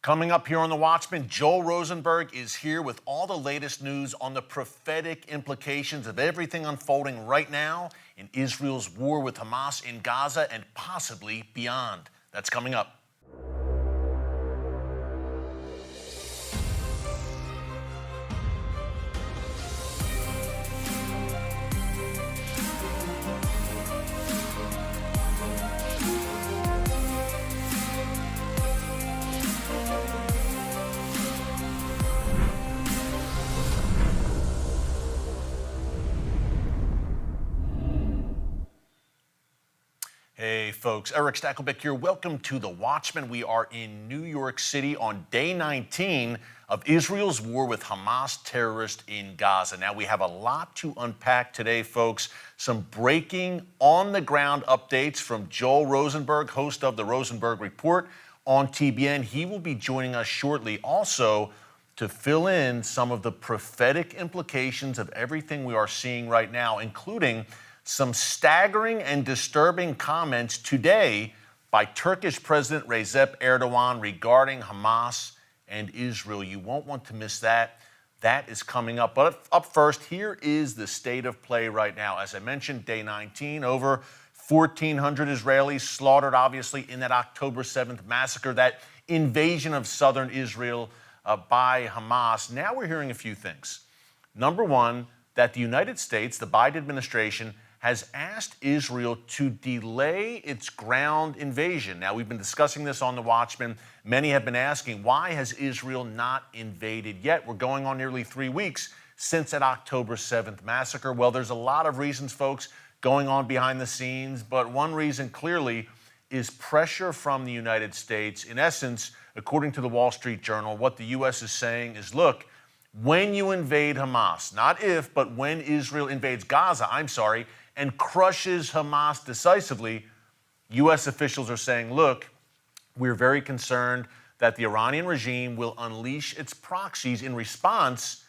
Coming up here on The Watchman, Joel Rosenberg is here with all the latest news on the prophetic implications of everything unfolding right now in Israel's war with Hamas in Gaza and possibly beyond. That's coming up. Hey folks, Eric Stakelbeck here. Welcome to The Watchman. We are in New York City on day 19 of Israel's war with Hamas terrorists in Gaza. Now we have a lot to unpack today, folks. Some breaking on-the-ground updates from Joel Rosenberg, host of the Rosenberg Report on TBN. He will be joining us shortly also to fill in some of the prophetic implications of everything we are seeing right now, including some staggering and disturbing comments today by Turkish President Recep Erdogan regarding Hamas and Israel. You won't want to miss that. That is coming up. But up first, here is the state of play right now. As I mentioned, day 19, over 1,400 Israelis slaughtered, obviously, in that October 7th massacre, that invasion of southern Israel by Hamas. Now we're hearing a few things. Number one, that the United States, the Biden administration, has asked Israel to delay its ground invasion. Now, we've been discussing this on The Watchman. Many have been asking, why has Israel not invaded yet? We're going on nearly 3 weeks since that October 7th massacre. Well, there's a lot of reasons, folks, going on behind the scenes, but one reason clearly is pressure from the United States. In essence, according to the Wall Street Journal, what the U.S. is saying is, look, when you invade Hamas, not if, but when Israel invades Gaza, and crushes Hamas decisively, U.S. officials are saying, look, we're very concerned that the Iranian regime will unleash its proxies in response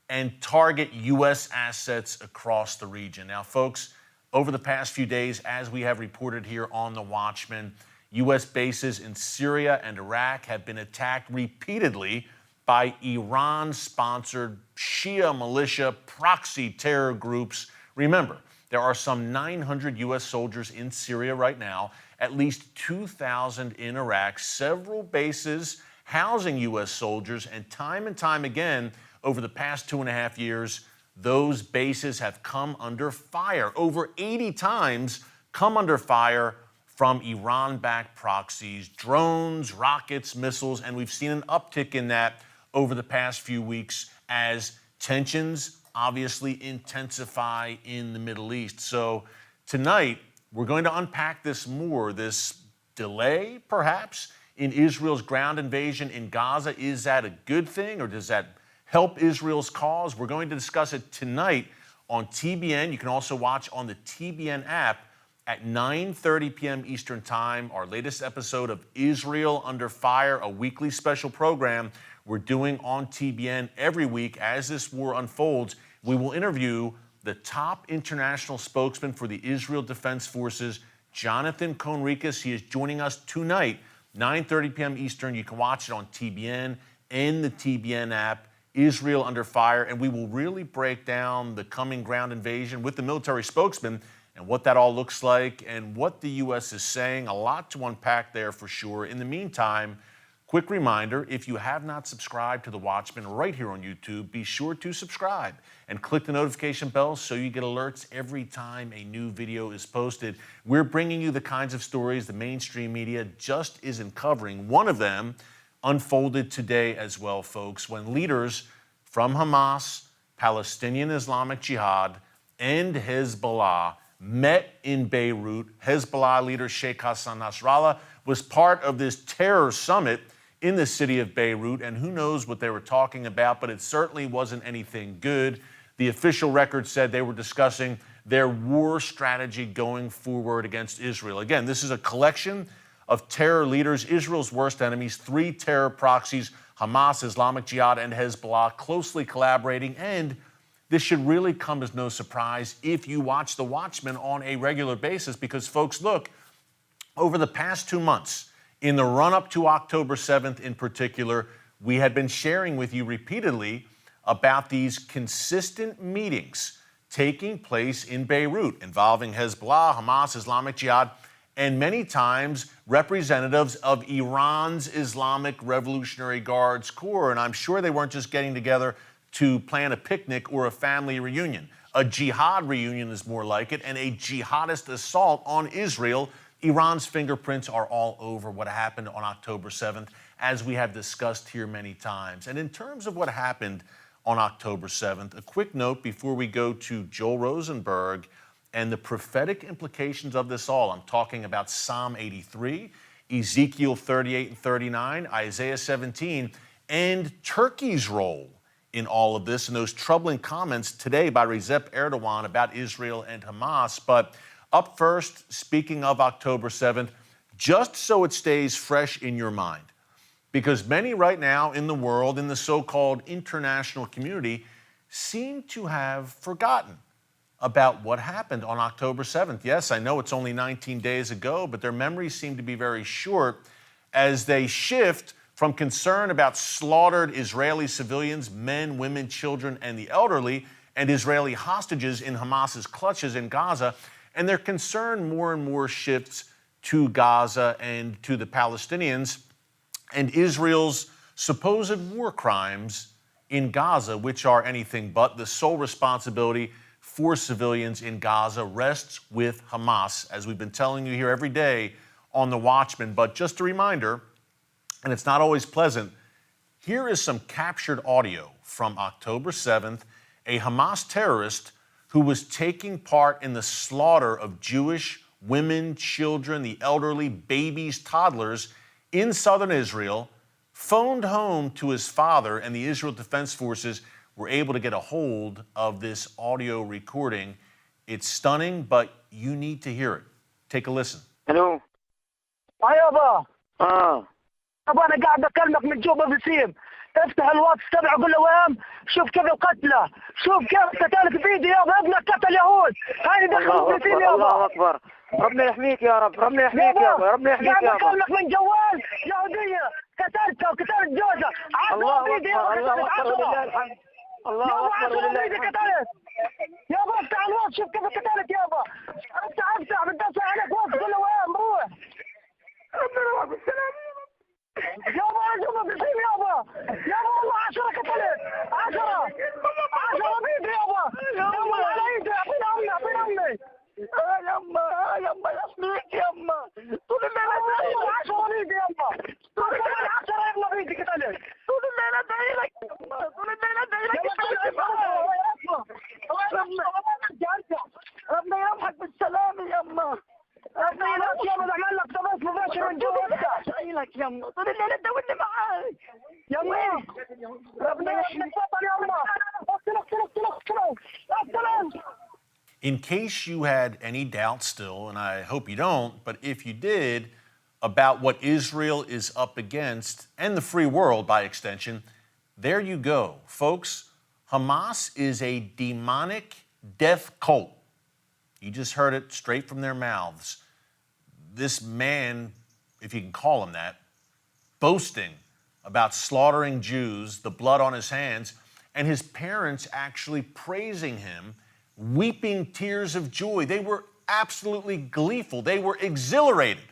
and target U.S. assets across the region. Now, folks, over the past few days, as we have reported here on The Watchman, U.S. bases in Syria and Iraq have been attacked repeatedly by Iran-sponsored Shia militia proxy terror groups. Remember, there are some 900 U.S. soldiers in Syria right now, at least 2,000 in Iraq, several bases housing U.S. soldiers, and time again, over the past 2.5 years, those bases have come under fire. Over 80 times come under fire from Iran-backed proxies, drones, rockets, missiles, and we've seen an uptick in that over the past few weeks as tensions obviously intensify in the Middle East. So tonight, we're going to unpack this more, this delay, perhaps, in Israel's ground invasion in Gaza. Is that a good thing, or does that help Israel's cause? We're going to discuss it tonight on TBN. You can also watch on the TBN app at 9:30 p.m. Eastern Time, our latest episode of Israel Under Fire, a weekly special program we're doing on TBN every week. As this war unfolds, we will interview the top international spokesman for the Israel Defense Forces, Jonathan Conricus. He is joining us tonight, 9:30 p.m. Eastern. You can watch it on TBN and the TBN app, Israel Under Fire, and we will really break down the coming ground invasion with the military spokesman and what that all looks like and what the U.S. is saying. A lot to unpack there for sure. In the meantime, quick reminder, if you have not subscribed to The Watchman right here on YouTube, be sure to subscribe and click the notification bell so you get alerts every time a new video is posted. We're bringing you the kinds of stories the mainstream media just isn't covering. One of them unfolded today as well, folks, when leaders from Hamas, Palestinian Islamic Jihad, and Hezbollah met in Beirut. Hezbollah leader Sheikh Hassan Nasrallah was part of this terror summit in the city of Beirut, and who knows what they were talking about, but it certainly wasn't anything good. The official record said they were discussing their war strategy going forward against Israel. Again, this is a collection of terror leaders, Israel's worst enemies, 3 terror proxies, Hamas, Islamic Jihad, and Hezbollah, closely collaborating. And this should really come as no surprise if you watch The Watchmen on a regular basis, because, folks, look, over the past 2 months, In the run-up to October 7th in particular, we had been sharing with you repeatedly about these consistent meetings taking place in Beirut involving Hezbollah, Hamas, Islamic Jihad, and many times representatives of Iran's Islamic Revolutionary Guards Corps. And I'm sure they weren't just getting together to plan a picnic or a family reunion. A jihad reunion is more like it, and a jihadist assault on Israel. Iran's fingerprints are all over what happened on October 7th, as we have discussed here many times. And in terms of what happened on October 7th, a quick note before we go to Joel Rosenberg and the prophetic implications of this all. I'm talking about Psalm 83, Ezekiel 38 and 39, Isaiah 17, and Turkey's role in all of this and those troubling comments today by Recep Erdogan about Israel and Hamas. But up first, speaking of October 7th, just so it stays fresh in your mind, because many right now in the world, in the so-called international community, seem to have forgotten about what happened on October 7th. Yes, I know it's only 19 days ago, but their memories seem to be very short as they shift from concern about slaughtered Israeli civilians, men, women, children, and the elderly, and Israeli hostages in Hamas's clutches in Gaza, and their concern more and more shifts to Gaza and to the Palestinians and Israel's supposed war crimes in Gaza, which are anything but. The sole responsibility for civilians in Gaza rests with Hamas, as we've been telling you here every day on The Watchman. But just a reminder, and it's not always pleasant, here is some captured audio from October 7th, a Hamas terrorist who was taking part in the slaughter of Jewish women, children, the elderly, babies, toddlers in southern Israel, phoned home to his father, and the Israel Defense Forces were able to get a hold of this audio recording. It's stunning, but you need to hear it. Take a listen. الو اه يابا اه انا قاعد اكلمك من جوبا بسيم. افتح الواتس تبعه قول له وين شوف كيف القتلى، شوف كيف قتلت بيدي يابا، ابنك قتل يهود، هاي دخلوا فلسطين الله يابا. اكبر. ربنا يحميك يا رب، ربنا يحميك يابا، ربنا يحميك قاعد يابا. اكلمك من جوال يهوديه قتلتها وقتلت جوزها، الله عشرة بيدي يابا، اكبر، الله قتلت اكبر ولله 10 الحمد. الله يابا، اكبر 10 ولله بيدي الحمد. قتلت يابا. افتح الواتس شوف كيف قتلت يابا. افتح بدي اسال عليك واتس قول له وين بروح. ربنا معك بالسلامة يابا انا جوبا بسيم يابا، يابا والله 10 قتلت، 10 بيدي يابا، يابا على ايدي، اعطيني امي اعطيني امي. يما يما يحميك يما. طول الليل ادعي لك، 10 بيدي يابا، كمان 10 يابا بيدي قتلت. طول الليل ادعي لك يما، طول الليل ادعي لك. ربنا يرحمك بالسلامة يما. ربنا يرحمك يابا، بعمل لك تبث مباشر من جوا. ادعي لك يما، طول الليل ادعي معاك يما ربنا يرحمك تفضل يما. اقتلك. In case you had any doubt still, and I hope you don't, but if you did, about what Israel is up against, and the free world by extension, there you go. Folks, Hamas is a demonic death cult. You just heard it straight from their mouths. This man, if you can call him that, boasting about slaughtering Jews, the blood on his hands, and his parents actually praising him, weeping tears of joy. They were absolutely gleeful. They were exhilarated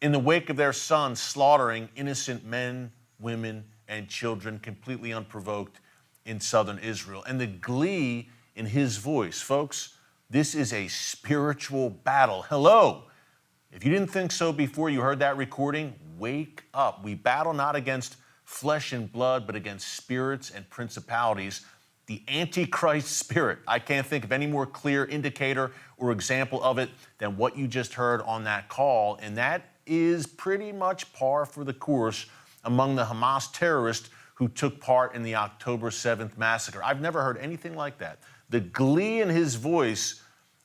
in the wake of their son slaughtering innocent men, women, and children completely unprovoked in southern Israel. And the glee in his voice, folks, this is a spiritual battle. Hello. If you didn't think so before you heard that recording, wake up. We battle not against flesh and blood, but against spirits and principalities. The Antichrist spirit. I can't think of any more clear indicator or example of it than what you just heard on that call. And that is pretty much par for the course among the Hamas terrorists who took part in the October 7th massacre. I've never heard anything like that. The glee in his voice,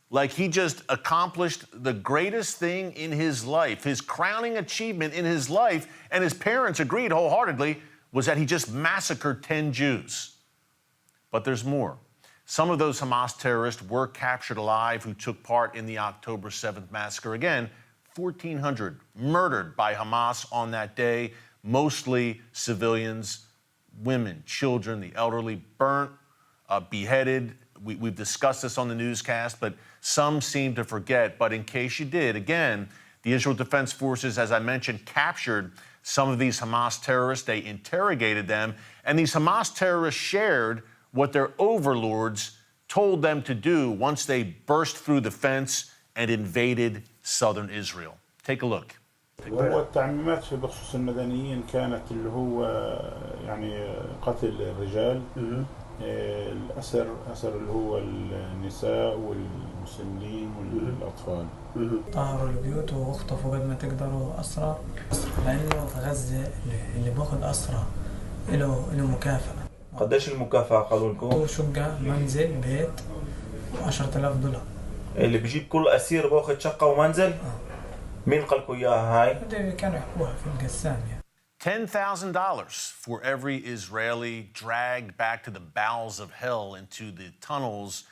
like he just accomplished the greatest thing in his life, his crowning achievement in his life, and his parents agreed wholeheartedly, was that he just massacred 10 Jews. But there's more. Some of those Hamas terrorists were captured alive who took part in the October 7th massacre. Again, 1,400 murdered by Hamas on that day, mostly civilians, women, children, the elderly, burnt, beheaded. We've discussed this on the newscast, but some seem to forget. But in case you did, again, the Israel Defense Forces, as I mentioned, captured some of these Hamas terrorists. They interrogated them, and these Hamas terrorists shared what their overlords told them to do once they burst through the fence and invaded southern Israel. Take a look. هو التعميمات في بخصوص المدنيين كانت اللي هو يعني قتل الرجال الأسر اللي هو النساء والمسنين والأطفال. طهروا البيوت واخطفوا قد ما تقدروا أسرى، لأنه في غزة اللي باخذ أسرى له مكافأة. قديش المكافأة قالوا لكم؟ شقة، منزل، بيت، $10,000. اللي بيجيب كل أسير باخذ شقة ومنزل؟ مين قال لكم إياها هاي؟ كانوا يحكوها في القسام يعني. $10,000 for every Israeli dragged back to the bowels of hell into the tunnels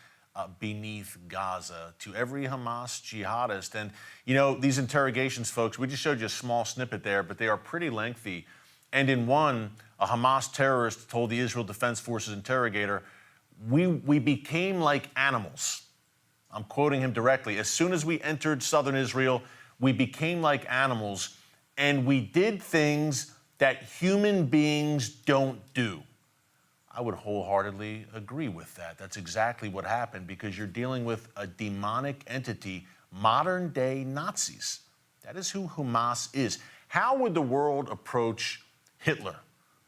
beneath Gaza, to every Hamas jihadist. And, you know, these interrogations, folks, we just showed you a small snippet there, but they are pretty lengthy. And in one, a Hamas terrorist told the Israel Defense Forces interrogator, we became like animals. I'm quoting him directly. As soon as we entered southern Israel, we became like animals, and we did things that human beings don't do. I would wholeheartedly agree with that. That's exactly what happened, because you're dealing with a demonic entity, modern-day Nazis. That is who Hamas is. How would the world approach Hitler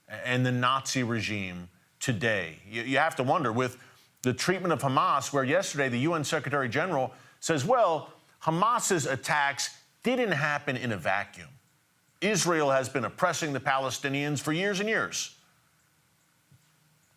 and the Nazi regime today? You have to wonder, with the treatment of Hamas, where yesterday the UN Secretary General says, well, Hamas's attacks didn't happen in a vacuum. Israel has been oppressing the Palestinians for years and years.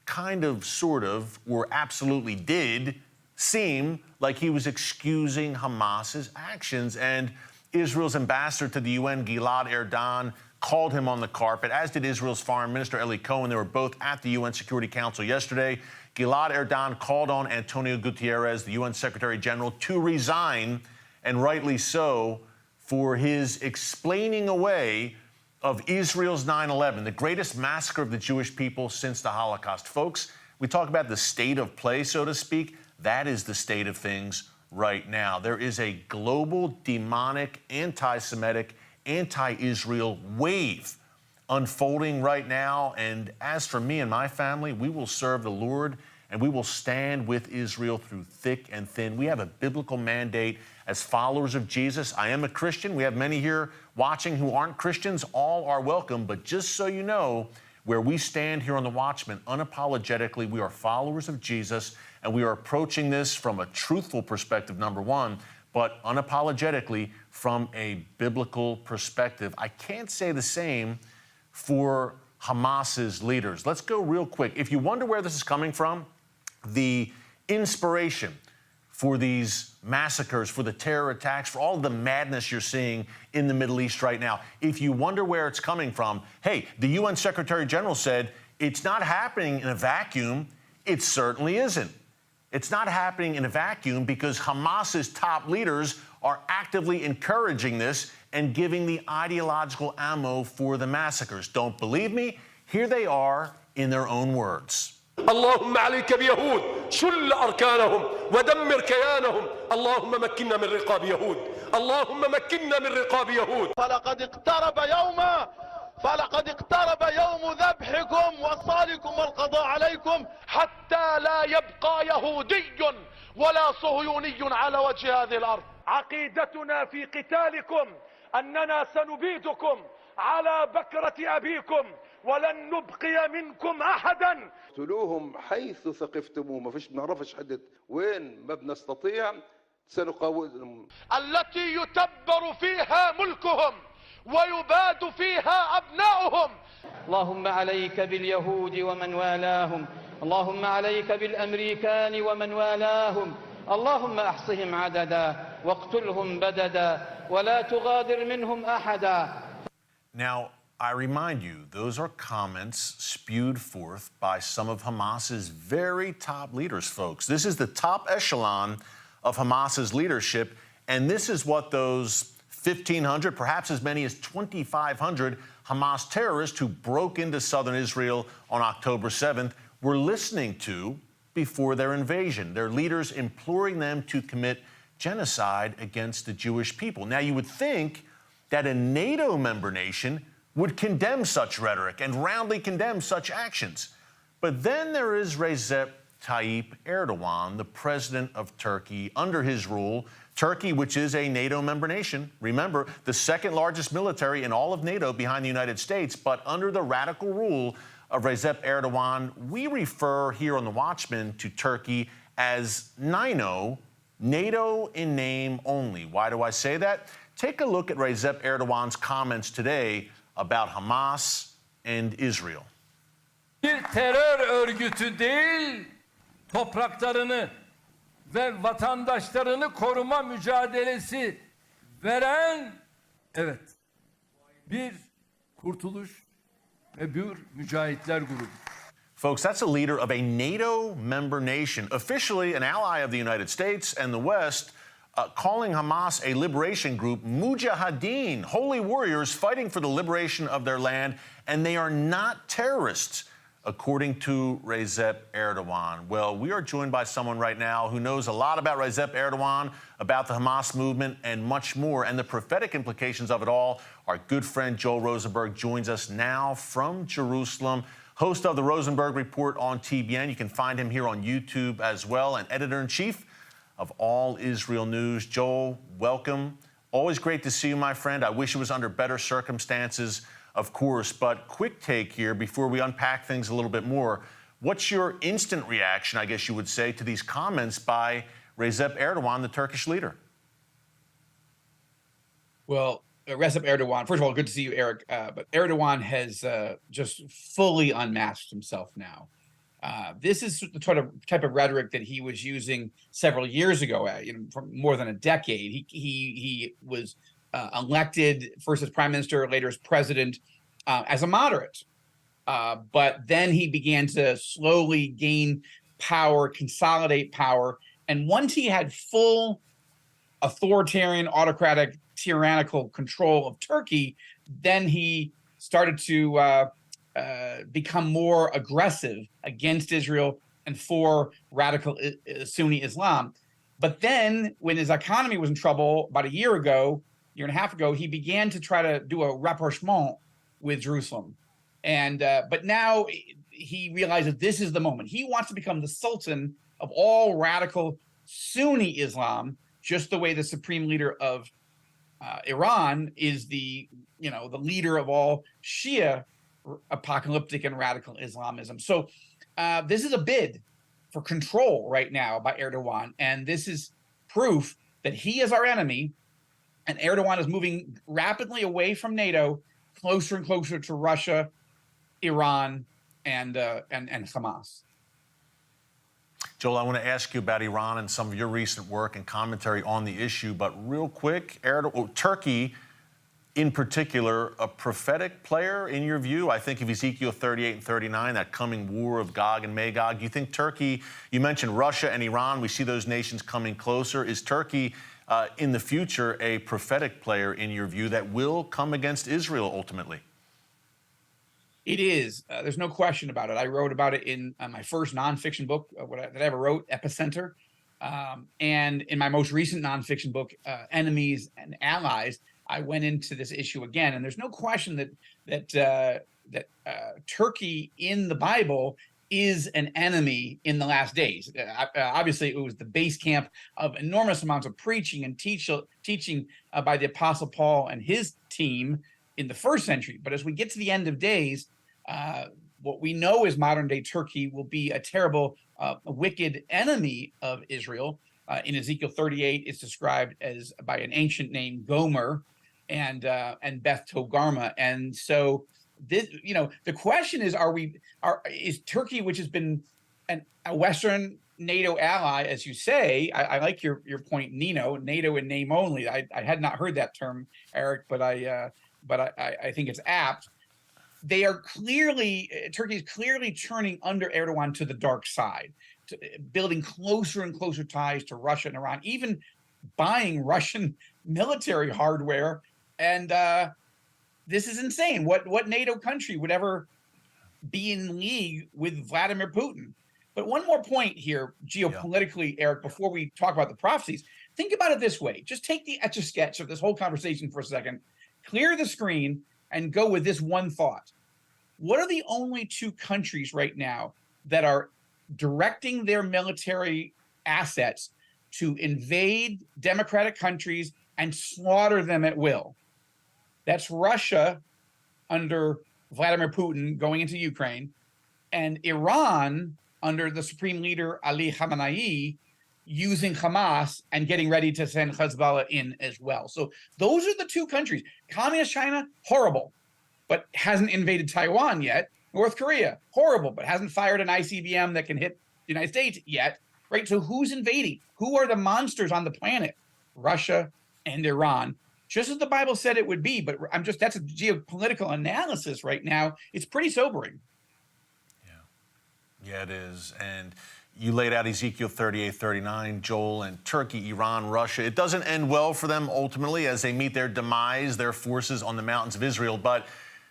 Kind of, sort of, or absolutely did seem like he was excusing Hamas's actions. And Israel's ambassador to the UN, Gilad Erdan, called him on the carpet, as did Israel's Foreign Minister Eli Cohen. They were both at the UN Security Council yesterday. Gilad Erdan called on Antonio Guterres, the UN Secretary General, to resign, and rightly so, for his explaining away of Israel's 9/11, the greatest massacre of the Jewish people since the Holocaust. Folks, we talk about the state of play, so to speak. That is the state of things right now. There is a global, demonic, anti-Semitic, anti-Israel wave unfolding right now. And as for me and my family, we will serve the Lord, and we will stand with Israel through thick and thin. We have a biblical mandate as followers of Jesus. I am a Christian. We have many here watching who aren't Christians. All are welcome. But just so you know, where we stand here on The Watchman, unapologetically, we are followers of Jesus, and we are approaching this from a truthful perspective, number one, but unapologetically from a biblical perspective. I can't say the same for Hamas's leaders. Let's go real quick. If you wonder where this is coming from, the inspiration for these massacres, for the terror attacks, for all the madness you're seeing in the Middle East right now, if you wonder where it's coming from, hey, the UN Secretary General said it's not happening in a vacuum. It certainly isn't. It's not happening in a vacuum because Hamas's top leaders are actively encouraging this and giving the ideological ammo for the massacres. Don't believe me? Here they are in their own words. اللهم عليك بيهود شل أركانهم ودمر كيانهم اللهم مكننا من رقاب يهود اللهم مكننا من رقاب يهود فلقد اقترب يوم ذبحكم وصالكم والقضاء عليكم حتى لا يبقى يهودي ولا صهيوني على وجه هذه الأرض. عقيدتنا في قتالكم أننا سنبيدكم على بكرة أبيكم ولن نبقي منكم أحدا. اقتلوهم حيث ثقفتموه، ما فيش بنعرفش حدد وين ما بنستطيع سنقاومهم. التي يتبر فيها ملكهم ويباد فيها أبناؤهم. اللهم عليك باليهود ومن والاهم، اللهم عليك بالأمريكان ومن والاهم، اللهم احصهم عددا واقتلهم بددا ولا تغادر منهم أحدا. Now, I remind you, those are comments spewed forth by some of Hamas's very top leaders, folks. This is the top echelon of Hamas's leadership, and this is what those 1,500, perhaps as many as 2,500 Hamas terrorists who broke into southern Israel on October 7th were listening to before their invasion, their leaders imploring them to commit genocide against the Jewish people. Now, you would think that a NATO member nation would condemn such rhetoric and roundly condemn such actions. But then there is Recep Tayyip Erdogan, the president of Turkey. Under his rule, Turkey, which is a NATO member nation, remember, the second largest military in all of NATO behind the United States, but under the radical rule of Recep Erdogan, we refer here on The Watchman to Turkey as NINO, NATO in name only. Why do I say that? Take a look at Recep Erdogan's comments today about Hamas and Israel. Bir terör örgütü değil, topraklarını ve vatandaşlarını koruma mücadelesi veren, evet, bir kurtuluş ve bir mücahitler grubu. Folks, that's a leader of a NATO member nation, officially an ally of the United States and the West, calling Hamas a liberation group, mujahideen, holy warriors fighting for the liberation of their land, and they are not terrorists, according to Recep Erdogan. Well, we are joined by someone right now who knows a lot about Recep Erdogan, about the Hamas movement, and much more, and the prophetic implications of it all. Our good friend Joel Rosenberg joins us now from Jerusalem, host of the Rosenberg Report on TBN. You can find him here on YouTube as well, and editor-in-chief of All Israel News. Joel, welcome. Always great to see you, my friend. I wish it was under better circumstances, of course, but quick take here before we unpack things a little bit more. What's your instant reaction, I guess you would say, to these comments by Recep Erdogan, the Turkish leader? Well, Recep Erdogan, first of all, good to see you, Eric. But Erdogan has just fully unmasked himself now. This is the type of rhetoric that he was using several years ago, for more than a decade. He was elected first as prime minister, later as president, as a moderate. But then he began to slowly gain power, consolidate power. And once he had full authoritarian, autocratic, tyrannical control of Turkey, then he started to become more aggressive against Israel and for radical Sunni Islam. But then when his economy was in trouble about a year and a half ago, he began to try to do a rapprochement with Jerusalem. And but now he realizes this is the moment. He wants to become the sultan of all radical Sunni Islam, just the way the supreme leader of Iran is the leader of all Shia apocalyptic and radical Islamism. So this is a bid for control right now by Erdogan, and this is proof that he is our enemy, and Erdogan is moving rapidly away from NATO, closer and closer to Russia, Iran, and Hamas. Joel, I want to ask you about Iran and some of your recent work and commentary on the issue, but real quick, Turkey in particular, a prophetic player in your view? I think of Ezekiel 38 and 39, that coming war of Gog and Magog. Do you think Turkey, you mentioned Russia and Iran, we see those nations coming closer. Is Turkey in the future a prophetic player in your view that will come against Israel ultimately? It is. There's no question about it. I wrote about it in my first nonfiction book that I ever wrote, Epicenter. And in my most recent nonfiction book, Enemies and Allies, I went into this issue again. And there's no question that Turkey in the Bible is an enemy in the last days. Obviously, it was the base camp of enormous amounts of preaching and teaching by the Apostle Paul and his team in the first century. But as we get to the end of days, what we know is modern day Turkey will be a terrible, wicked enemy of Israel. In Ezekiel 38, it's described as by an ancient name Gomer and Beth Togarmah. And so this, the question is, is Turkey, which has been a Western NATO ally, as you say, I like your point, NATO in name only. I had not heard that term, Eric, but I think it's apt. Turkey is clearly turning under Erdogan to the dark side, building closer and closer ties to Russia and Iran, even buying Russian military hardware. And this is insane. What NATO country would ever be in league with Vladimir Putin? But one more point here, geopolitically, Eric, before we talk about the prophecies, think about it this way. Just take the Etch-a-Sketch of this whole conversation for a second, clear the screen, and go with this one thought. What are the only two countries right now that are directing their military assets to invade democratic countries and slaughter them at will? That's Russia under Vladimir Putin going into Ukraine, and Iran under the supreme leader Ali Khamenei using Hamas and getting ready to send Hezbollah in as well. So those are the two countries. Communist China, horrible, but hasn't invaded Taiwan yet. North Korea, horrible, but hasn't fired an ICBM that can hit the United States yet, right? So who's invading? Who are the monsters on the planet? Russia and Iran, just as the Bible said it would be. But that's a geopolitical analysis right now. It's pretty sobering. Yeah, it is. And you laid out Ezekiel 38, 39, Joel, and Turkey, Iran, Russia. It doesn't end well for them ultimately as they meet their demise, their forces on the mountains of Israel. But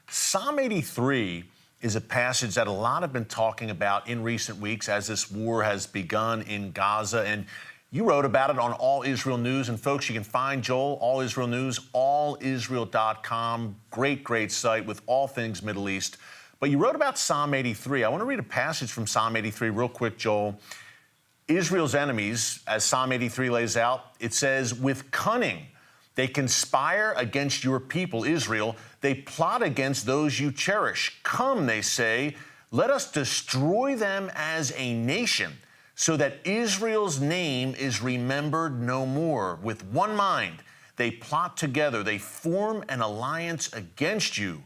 Psalm 83 is a passage that a lot have been talking about in recent weeks as this war has begun in Gaza. And you wrote about it on All Israel News. And folks, you can find Joel, All Israel News, allisrael.com. Great site with all things Middle East. But you wrote about Psalm 83. I want to read a passage from Psalm 83 real quick, Joel. Israel's enemies, as Psalm 83 lays out, it says, with cunning they conspire against your people, Israel. They plot against those you cherish. Come, they say, let us destroy them as a nation, so that Israel's name is remembered no more. With one mind, they plot together. They form an alliance against you.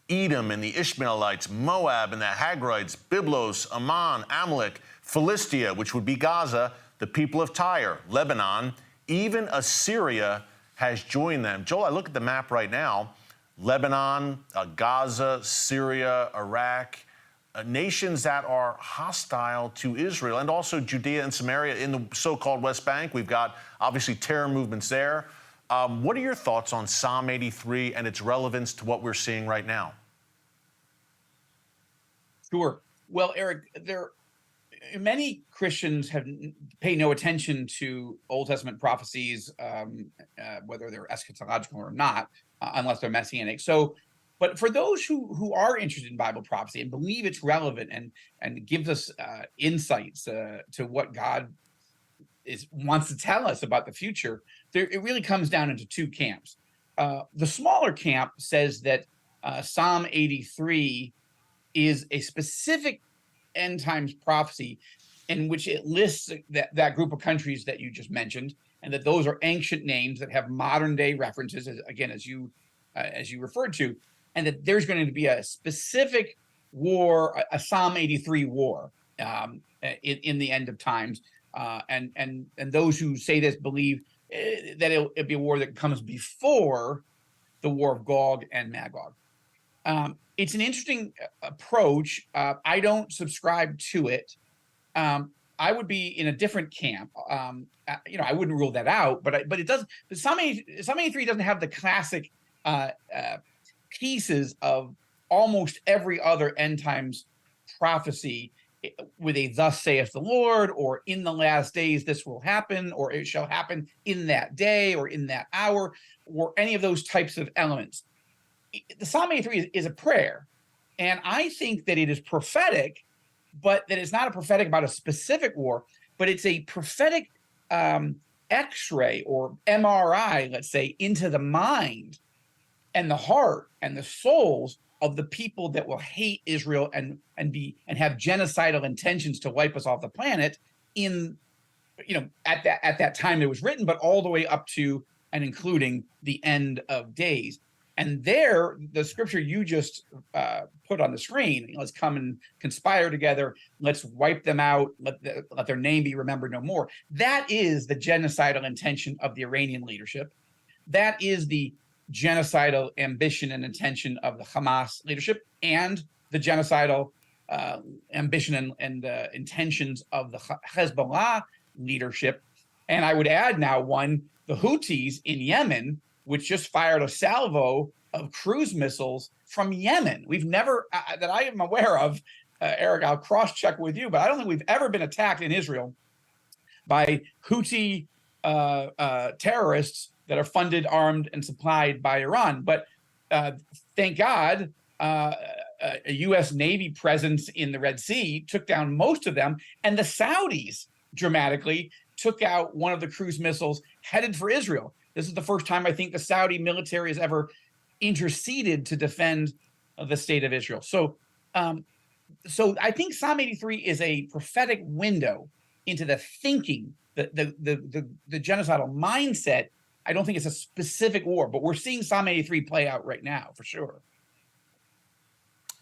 Edom and the Ishmaelites, Moab and the Hagrites, Byblos, Ammon, Amalek, Philistia, which would be Gaza, the people of Tyre, Lebanon, even Assyria has joined them. Joel, I look at the map right now, Lebanon, Gaza, Syria, Iraq, nations that are hostile to Israel, and also Judea and Samaria in the so-called West Bank. We've got, obviously, terror movements there. What are your thoughts on Psalm 83 and its relevance to what we're seeing right now? Sure. Well, Eric, many Christians pay no attention to Old Testament prophecies, whether they're eschatological or not, unless they're messianic. But for those who are interested in Bible prophecy and believe it's relevant and gives us insights to what God wants to tell us about the future, it really comes down into two camps. The smaller camp says that Psalm 83 is a specific end times prophecy in which it lists that group of countries that you just mentioned, and that those are ancient names that have modern day references, as you referred to, and that there's going to be a specific war, a Psalm 83 war in the end of times. And those who say this believe that it'll be a war that comes before the war of Gog and Magog. It's an interesting approach. I don't subscribe to it. I would be in a different camp. I wouldn't rule that out, but it does. Psalm 83 doesn't have the classic pieces of almost every other end times prophecy with a thus saith the Lord, or in the last days this will happen, or it shall happen in that day or in that hour, or any of those types of elements. The Psalm 83 is a prayer, and I think that it is prophetic, but that it's not a prophetic about a specific war, but it's a prophetic X-ray or MRI, let's say, into the mind and the heart and the souls of the people that will hate Israel and have genocidal intentions to wipe us off the planet at that time it was written, but all the way up to and including the end of days. And there, the scripture you just put on the screen, let's come and conspire together, let's wipe them out, let their name be remembered no more. That is the genocidal intention of the Iranian leadership. That is the genocidal ambition and intention of the Hamas leadership, and the genocidal ambition and intentions of the Hezbollah leadership. And I would add now one the Houthis in Yemen, which just fired a salvo of cruise missiles from Yemen. We've never, that I am aware of, Eric, I'll cross-check with you, but I don't think we've ever been attacked in Israel by Houthi terrorists that are funded, armed, and supplied by Iran. But thank God, a U.S. Navy presence in the Red Sea took down most of them, and the Saudis dramatically took out one of the cruise missiles headed for Israel. This is the first time I think the Saudi military has ever interceded to defend the state of Israel. So I think Psalm 83 is a prophetic window into the thinking, the genocidal mindset. I don't think it's a specific war, but we're seeing Psalm 83 play out right now for sure.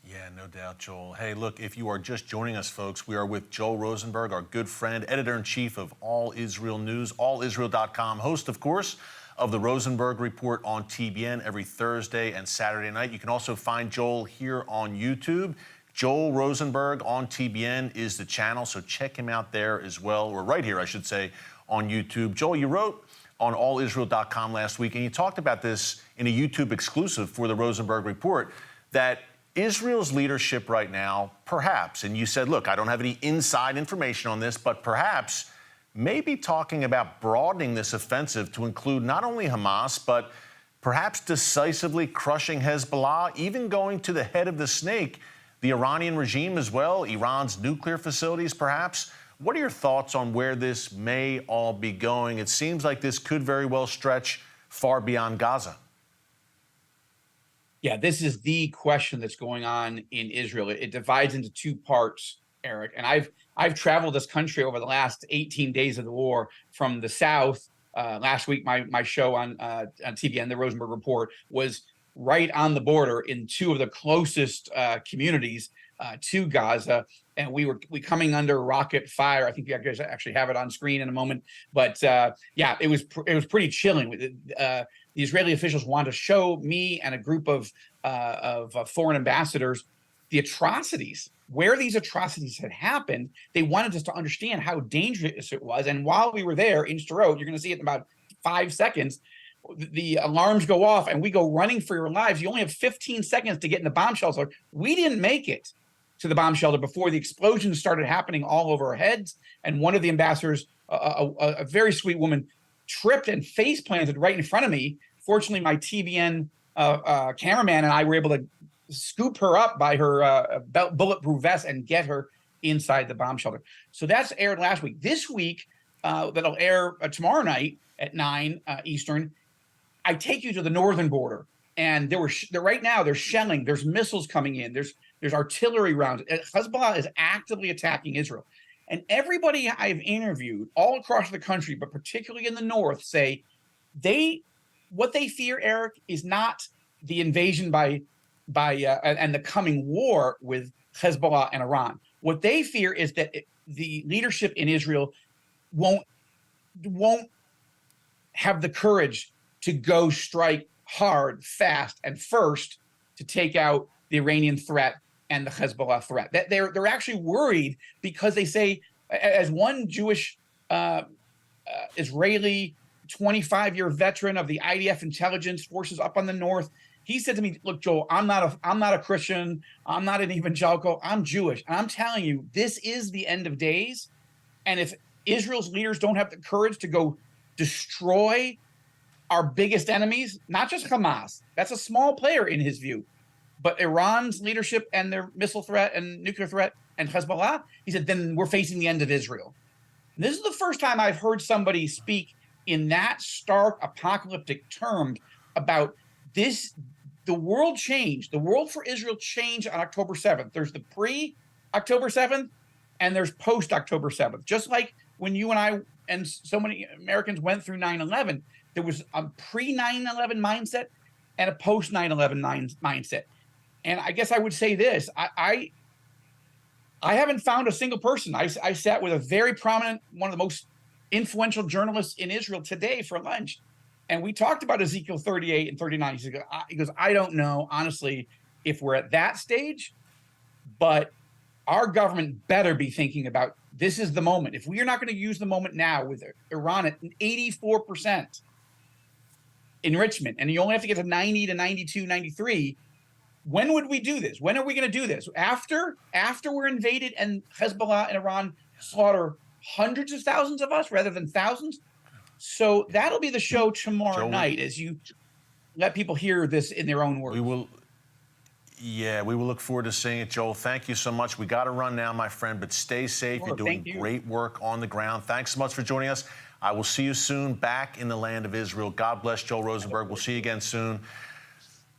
Yeah, no doubt, Joel. Hey, look, if you are just joining us, folks, we are with Joel Rosenberg, our good friend, editor-in-chief of All Israel News, allisrael.com, host, of course, of the Rosenberg Report on TBN every Thursday and Saturday night. You can also find Joel here on YouTube. Joel Rosenberg on TBN is the channel, so check him out there as well, or right here, I should say, on YouTube. Joel, you wrote on allisrael.com last week, and you talked about this in a YouTube exclusive for the Rosenberg Report, that Israel's leadership right now, perhaps, and you said, look, I don't have any inside information on this, but perhaps maybe talking about broadening this offensive to include not only Hamas, but perhaps decisively crushing Hezbollah, even going to the head of the snake, the Iranian regime as well, Iran's nuclear facilities perhaps. What are your thoughts on where this may all be going? It seems like this could very well stretch far beyond Gaza. Yeah, this is the question that's going on in Israel. It divides into two parts, Eric. And I've traveled this country over the last 18 days of the war from the south. Last week, my show on TBN, the Rosenberg Report, was right on the border in two of the closest communities to Gaza, and we coming under rocket fire. I think you guys actually have it on screen in a moment, but yeah, it was pretty chilling. The Israeli officials wanted to show me and a group of foreign ambassadors the atrocities, where these atrocities had happened. They wanted us to understand how dangerous it was. And while we were there in Sderot, you're going to see it in about 5 seconds, the alarms go off and we go running for your lives. You only have 15 seconds to get in the bomb shelter. We didn't make it to the bomb shelter before the explosions started happening all over our heads. And one of the ambassadors, a very sweet woman, tripped and face planted right in front of me. Fortunately, my TBN cameraman and I were able to scoop her up by her bulletproof vest and get her inside the bomb shelter. So that's aired last week. This week, that'll air tomorrow night at 9 Eastern. I take you to the northern border, and right now there's shelling, there's missiles coming in, there's artillery rounds. Hezbollah is actively attacking Israel. And everybody I've interviewed all across the country, but particularly in the north, say what they fear, Eric, is not the invasion by and the coming war with Hezbollah and Iran. What they fear is that the leadership in Israel won't have the courage to go strike hard, fast, and first to take out the Iranian threat and the Hezbollah threat. That they're actually worried because they say, as one Jewish Israeli 25-year veteran of the IDF intelligence forces up on the north, he said to me, "Look, Joel, I'm not a Christian. I'm not an evangelical. I'm Jewish, and I'm telling you, this is the end of days. And if Israel's leaders don't have the courage to go destroy our biggest enemies, not just Hamas, that's a small player in his view, but Iran's leadership and their missile threat and nuclear threat and Hezbollah," he said, "then we're facing the end of Israel." And this is the first time I've heard somebody speak in that stark apocalyptic terms about this. The world changed. The world for Israel changed on October 7th. There's the pre-October 7th and there's post-October 7th. Just like when you and I and so many Americans went through 9/11, there was a pre-9/11 mindset and a post-9/11 mindset. And I guess I would say this, I haven't found a single person. I sat with a very prominent, one of the most influential journalists in Israel today for lunch. And we talked about Ezekiel 38 and 39. He goes, "I don't know, honestly, if we're at that stage, but our government better be thinking about this is the moment. If we are not going to use the moment now with Iran at 84% enrichment, and you only have to get to 90 to 92, 93. When would we do this? When are we going to do this? After we're invaded and Hezbollah and Iran slaughter hundreds of thousands of us rather than thousands? So that'll be the show tomorrow night as you let people hear this in their own words. We will look forward to seeing it, Joel. Thank you so much. We got to run now, my friend, but stay safe. You're doing great work on the ground. Thanks so much for joining us. I will see you soon back in the land of Israel. God bless Joel Rosenberg. We'll see you again soon.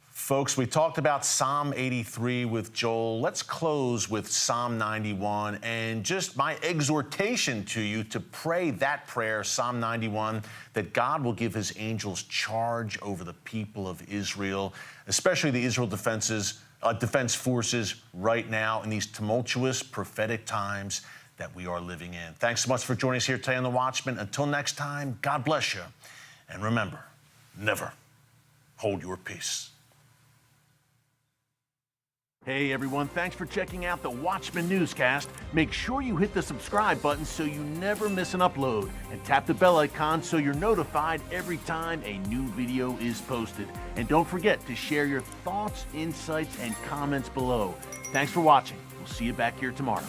Folks, we talked about Psalm 83 with Joel. Let's close with Psalm 91 and just my exhortation to you to pray that prayer, Psalm 91, that God will give his angels charge over the people of Israel, especially the Israel Defense Forces right now in these tumultuous prophetic times that we are living in. Thanks so much for joining us here today on The Watchman. Until next time, God bless you. And remember, never hold your peace. Hey everyone, thanks for checking out the Watchman Newscast. Make sure you hit the subscribe button so you never miss an upload, and tap the bell icon so you're notified every time a new video is posted. And don't forget to share your thoughts, insights, and comments below. Thanks for watching. We'll see you back here tomorrow.